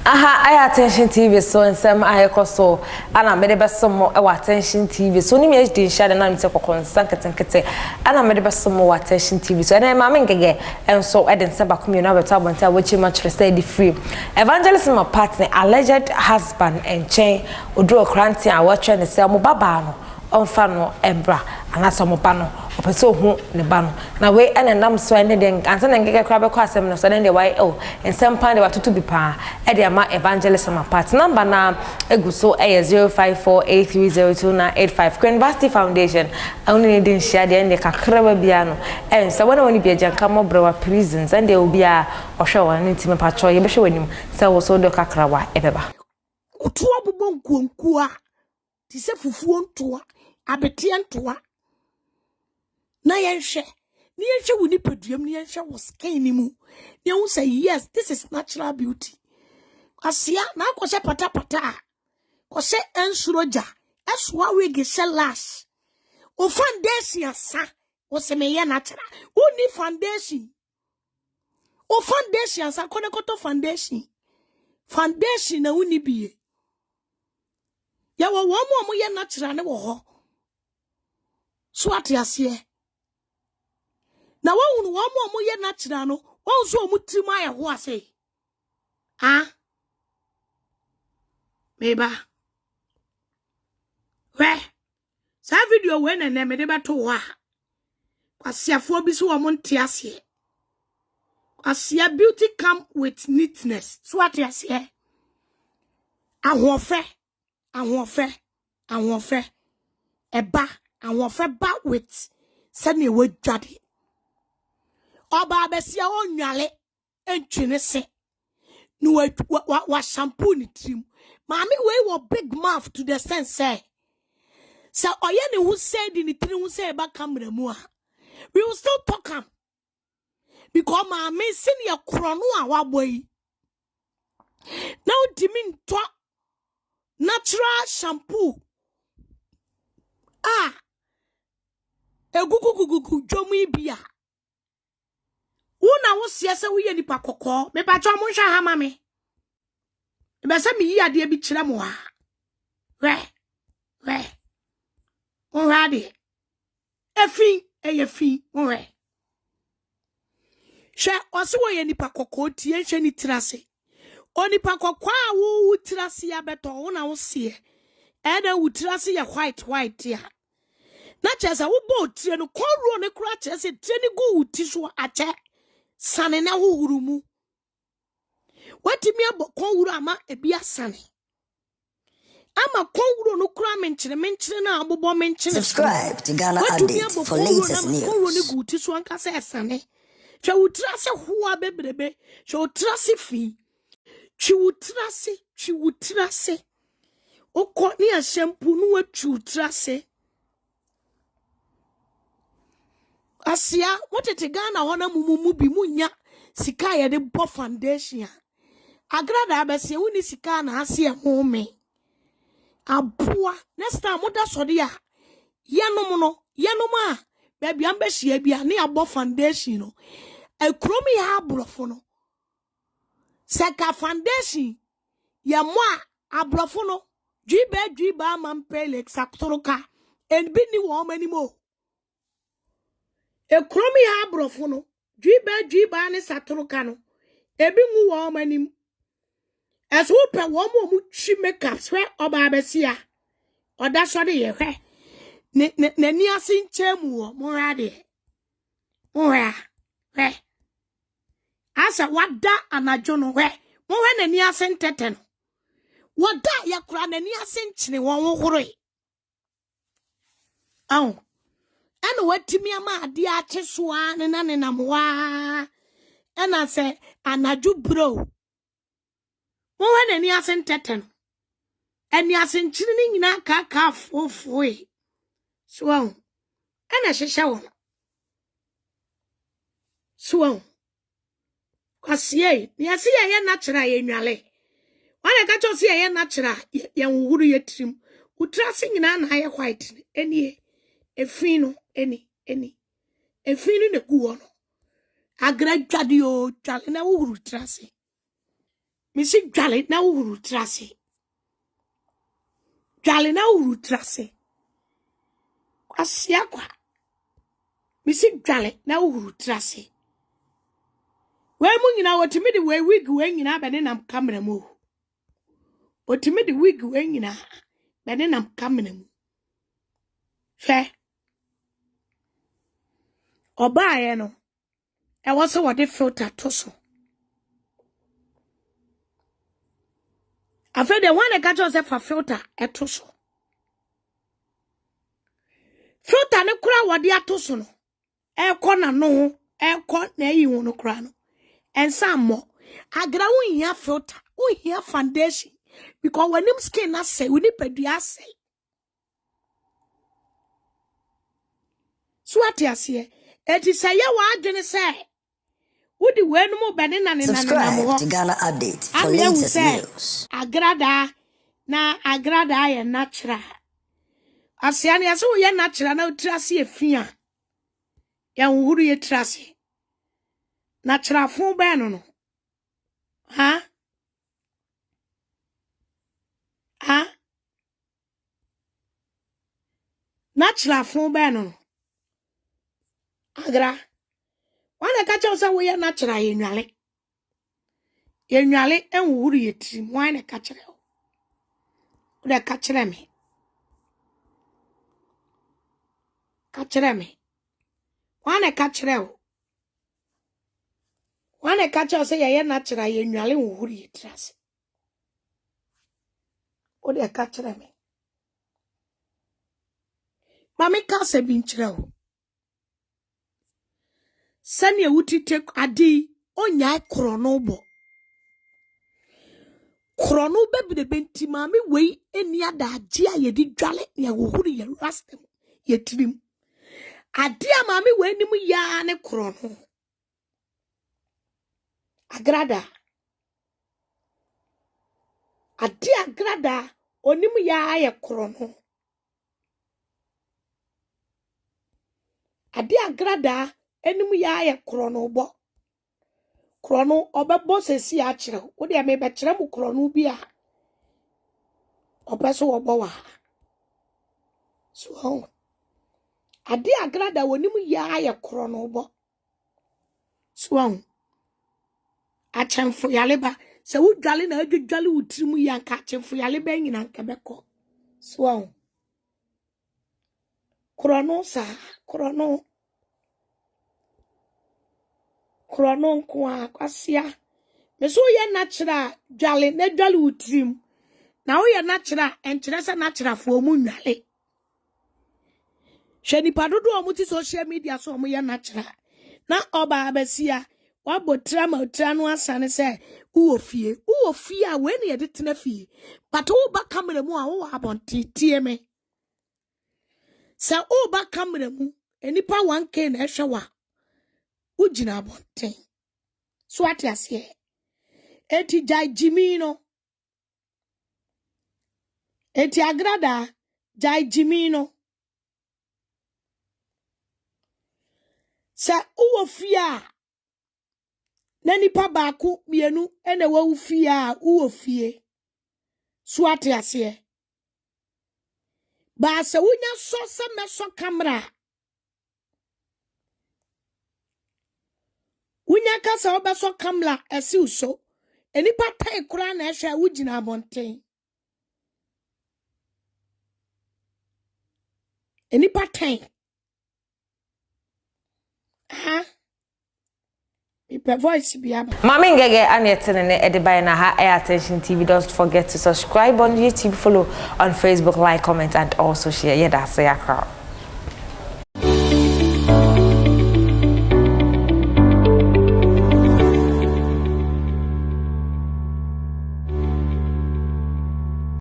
Aha, I attention TV so and some I so and I made the best some more attention TV. So ni me dey share na me say kokon sankete and I made the best some more attention TV. So na Maame NgëgЄ and so Eden Seba come na beto abonta we chi match say free. Evangelist my partner alleged husband and chain Oduro kranti a watch and say mo baba no onfa no embra anasa mo ba no opeso hu ne ba no na we ene nam so ene den ansa na NgëgЄ kra be kwa asem no so den de why ensem pan de watoto bi pa e de ama evangelist my part number na eguso 0548302985 University Foundation only den share de ende kakra ba bia no ensa wona woni bia janka mo brewa prisons ende obi a ohwe won ntime pacho ye be hwe wanim se wo so do kakra wa ebeba otuwa bobon nkuankuwa ti se fufuo ntoa abetie ntoa na yenhwe woni paduam na yenhwe wo skin ni mu na hu say yes this is natural beauty asia na akose patapata kose ensuroja eswa wege lash o foundation asa o se meye natural uni foundation o foundation asa kone koto foundation na uni biye ya wo mo ye natural ne wo ho so atiase na wonu mo ye natural no won so mu tirim aye ho ase meba we sa video we na me de beto wa kwasiafo bi so wo mo ntiase kwasia beauty come with neatness so atiase ahofe eba ahofe ba with sane we dwade oba besia onwale entwene se no wa shampoo ni trim Maame we wo big mouth to the sense say oye ne who said in the trim who say ba camera mu we will still talk am because Maame senior krono a waboy now dimin to natural shampoo egugugugugu jomu ibia una wo siese wo ye nipa kokko me ba jo mo hwa ha ma me be se me yi ade bi kire mo ha we on hade efin eyefin on we hwe osi wo ye nipa kokko tie hwe ni tirase onipa kokko a wo tirase ya beto una wo sie eda wo tirase ya white ya na chesa wo bo tire no konro ne kura chese tire ni go wuti so ache sane na hurumu watimi abokon ama ebia sane ama konwuro no kura menkyere na abobo menkyere subscribe to Ghana Update for latest news konwuro ne guti so anka se sane twa wutrase hoa bebrebe twa wutrase fi twi wutrase okọ ni a shampoo no watwi wutrase asia wotete Ghana hona mumu bi munya sika ye de bo foundation Agradaa abese woni sika na ase e home aboa next time moda sode a yenom a baby ambehia bia na abo foundation no ekromi ha abrofo no seka foundation ye mo a abrofo no dwiba mampele exactoroka enbi ni wo manimo ekromi ha abrofo no dwiba ne satoroka no ebi nwu wo manim eso pe wo mo twi makeup swe oba abesia oda so de ye hwe ne ni asinche mu wo mo rade hwe asa wada anajo no hwe mo hwe ne ni asintete no wada ya kura ne ni asinchine wo hore ana watimi ama ade ache so ne na mwa ena se anaju bro mo hwe ni asentete no eni asenchiri ni nyina ka fofoe so ena hwehwe wo so kwasie ni ase ye natural ye nwale wana ka cho se ye natural ye nwuru ye trim utrase nyina na ye white eni efin no eni efin ne guwo no Agradaa twale na wo huru trase Misi dwale na uhuru trase. Dwale na uhuru trase. Kwasia kwa. Misi dwale na uhuru trase. We mu nyina wotimi de we wig we nyina bene nam kamera mu. Wotimi de wig we nyina bene nam kamera mu. Hwe. Oba no. E wo so wode filter to so. Afa de wan e ka cho se fa filter e to so. Filter ne kura wode ato so no. E ko na no, e ko na yi hu no kura no. Ensa mo. Agra won filter, won foundation because when him skin na say, we need pedua say. So what you say? It is say ya wa adwene say. Wodi we no mo bene na Subscribe to Ghana Update for latest news. Agradaa ye natural. Asiane aso ye natural na utrase efia. Ya nhuru ye trase. Natural fun be no. Ha? Natural fun be no. Agra. Wana ka che say we natural ye nwale. Ye nwale enhuru ye trim. Wana ka che o. Ode ka che me. Ka che me. Wana ka che o. Wana ka che say ye natural ye nwale enhuru ye trase. Ode ka che me. Maame ka se bi nkyere o. Sani wuti tek adi onya krono bo. Krono bebi de benti maame wei eni adaji a yedi dwale ya wohuru ye rastem ye trim. Adi a maame wei ni mu ya ne krono. Agradaa. Adi agradaa oni mu ya ye krono. Adi agradaa enimu ya ye krono bo. Krono obebo sesi a kire. Wo de me be kire mu krono bi a. Obeso obo wa. So adi agradaa wonimu ya ye krono bo. So achemfo yaleba se wo dwale na adwale wutrimu ya nka achemfo yaleba nyina nka beko. So krono sa krono kwa kwasia meso ye natural dwale na dwale utrim na wo ye natural enkyeresa natural fo mu nwale hwani padodo o muti social media so mo ye natural na oba abasia wabotra ma otra no asane se uwo fie a we ne ye de tena fie but wo ba camera mu a wo abonti tie me se wo ba camera mu enipa 1k na ehwewa ujina bonten so ati ase eti jai jimino eti agradaa jai jimino sa uwo fia na nipa baaku mienu ene wo fia uwo fie so ati ase ba se wunya so se meso camera Unya kasa obeso kamla esi uso. Enipa tai kura na ehwe ugina abonten. Enipa tai. Ipe voice biaba. Maame NgëgЄ anetene edibai na ha Attention TV. Don't forget to subscribe on YouTube, follow on Facebook, like, comment and also share. Yeah, that's it.